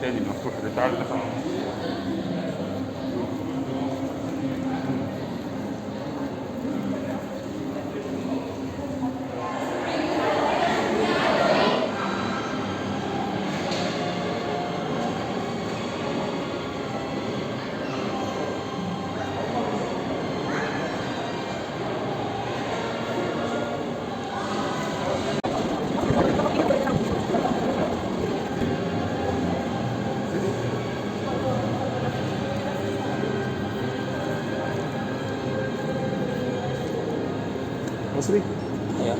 تاني مفتوح بتاع الدفع. مصري؟ ايوه.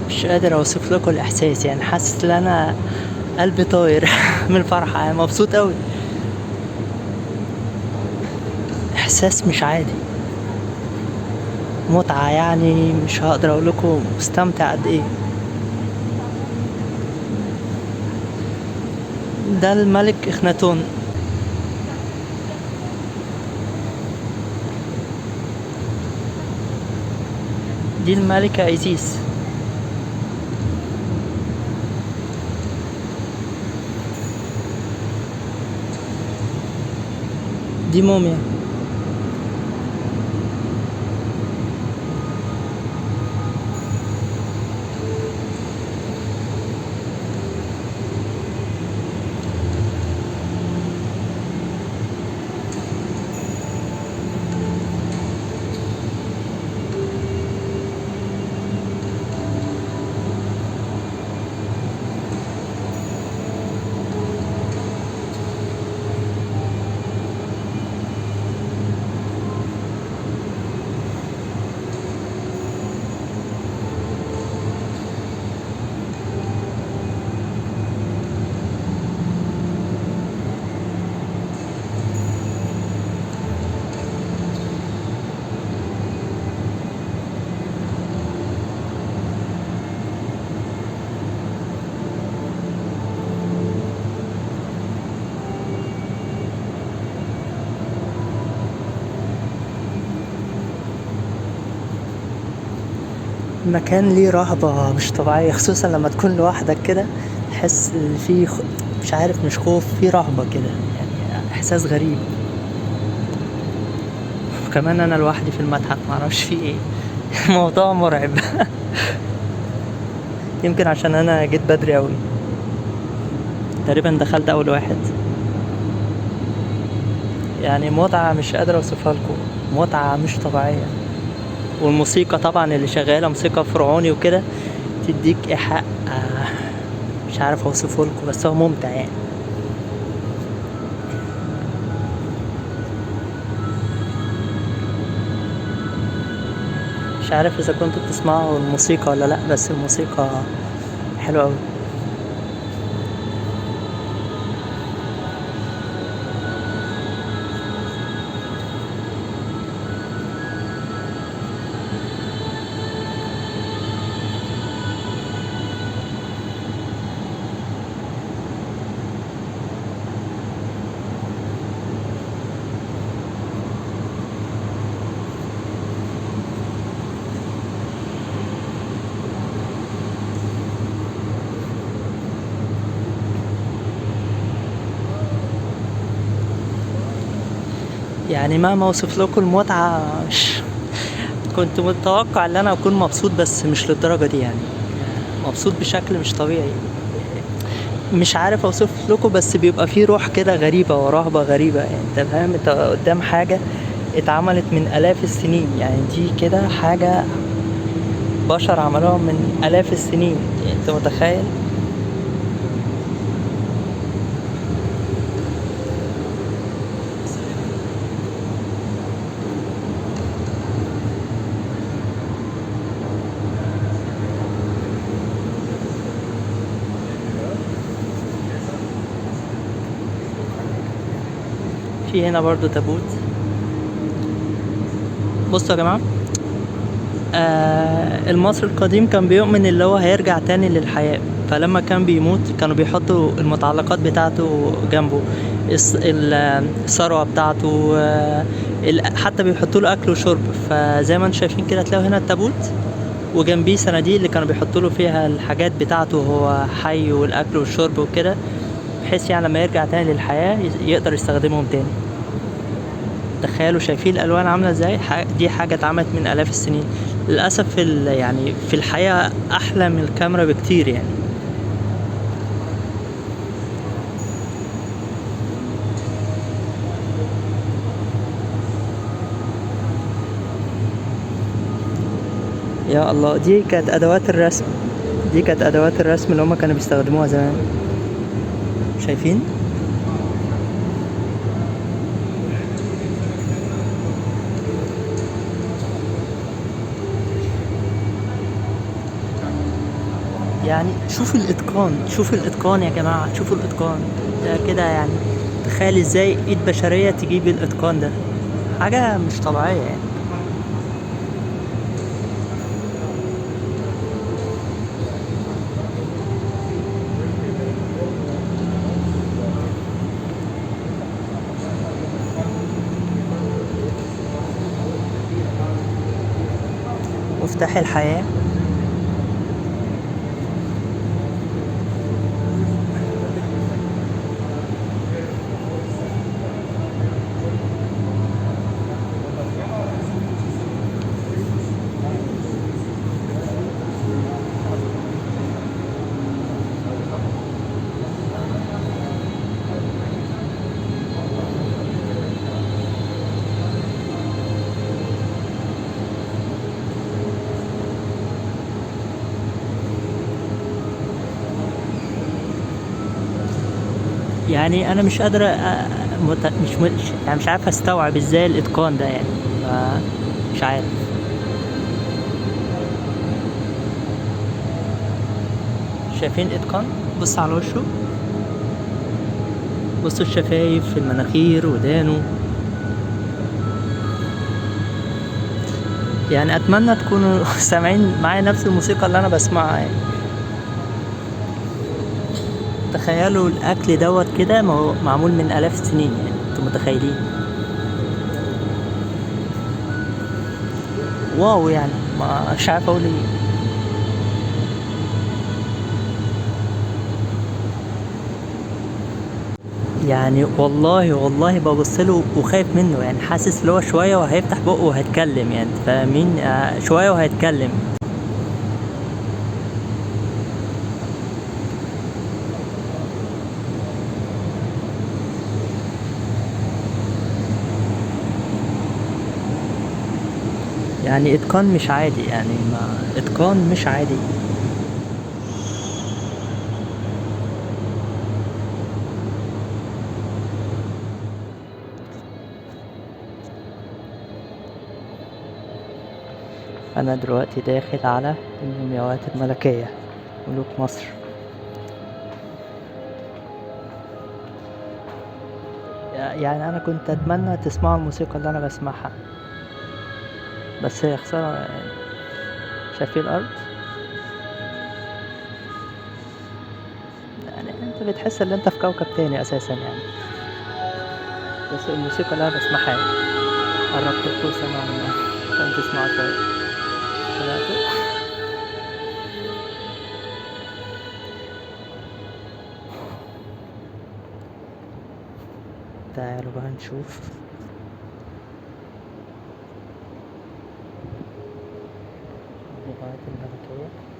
مش قادر اوصف لكم الاحساس، يعني حاسس ان انا قلبي طاير من الفرحه، يعني مبسوط قوي. احساس مش عادي، متعه، يعني مش هقدر اقول لكم مستمتع قد ايه. ده الملك اخناتون. دي الملكه ايزيس. دي موميا. المكان ليه رهبة مش طبيعية، خصوصا لما تكون لوحدك كده. تحس إن في مش عارف، مش خوف، في رهبة كده، يعني احساس غريب. وكمان انا لوحدي في المتحف، معرفش فيه ايه. موضوع مرعب. يمكن عشان انا جيت بدري اوي، تقريبا دخلت اول واحد. يعني متعة مش قادر اوصفها لكم، متعة مش طبيعية. والموسيقى طبعا اللي شغالة موسيقى فرعوني وكده، تديك ايحاء. مش عارف اوصفه لكم، بس هو ممتع يعني. مش عارف اذا كنتوا بتسمعوا الموسيقى ولا لا، بس الموسيقى حلوة اوي. يعني مهما اوصف لكم المتعة، مش كنت متوقع ان انا اكون مبسوط، بس مش للدرجة دي يعني. مبسوط بشكل مش طبيعي. مش عارف اوصف لكم، بس بيبقى فيه روح كده غريبة ورهبة غريبة، يعني انت فاهم، انت قدام حاجة اتعملت من آلاف السنين، يعني دي كده حاجة بشر عملوها من آلاف السنين، يعني انت متخيل. في هنا برضو تابوت. بصوا يا جماعة، المصري القديم كان بيؤمن اللي هو هيرجع تاني للحياة، فلما كان بيموت كانوا بيحطوا المتعلقات بتاعته جنبه، الثروة بتاعته، حتى بيحطوا له أكل وشرب. فزي ما انتم شايفين كده، تلاقوا هنا التابوت وجنبيه صناديق اللي كانوا بيحطوا له فيها الحاجات بتاعته وهو حي، والأكل والشرب وكده، بحيث يعني لما يرجع تاني للحياة يقدر يستخدمهم تاني. تخيلوا، شايفين الالوان عامله ازاي؟ دي حاجه اتعملت من الاف السنين. للاسف يعني في الحقيقه احلى من الكاميرا بكتير يعني. يا الله، دي كانت ادوات الرسم. دي كانت ادوات الرسم اللي هما كانوا بيستخدموها زمان. شايفين؟ يعني شوفوا الاتقان، شوفوا الاتقان يا جماعه، شوفوا الاتقان ده كده يعني. تخيل ازاي ايد بشريه تجيب الاتقان ده، حاجه مش طبيعيه يعني. مفتاح الحياه. يعني انا مش قادر يعني مش عارف استوعب ازاي الاتقان ده يعني. مش عارف. شايفين اتقان؟ بص على وشه، بصوا الشفايف، المناخير، ودانه. يعني اتمنى تكونوا سامعين معايا نفس الموسيقى اللي انا بسمعها يعني. تخيلوا الاكل دوت كده، معمول من الاف السنين، يعني انتوا متخيلين؟ واو يعني، مش عارف اقول ايه. يعني والله والله ببص له وخايف منه، يعني حاسس اللي هو شويه وهيفتح بقه وهيتكلم، يعني انت فاهمين؟ شويه وهيتكلم. يعني اتقان مش عادي، يعني ما اتقان مش عادي. انا دلوقتي داخل على المومياوات الملكية، ملوك مصر. يعني انا كنت اتمنى تسمعوا الموسيقى اللي انا بسمعها، بس هي خسارة يعني. شايفين الارض؟ يعني انت بتحس ان انت في كوكب تاني اساسا يعني. بس الموسيقى اللي انا بسمعها يعني. قربت لكم سمع منها عشان تسمعوا شوية. سمعتوا؟ تعالوا بقى نشوف. المومياوات الملكية.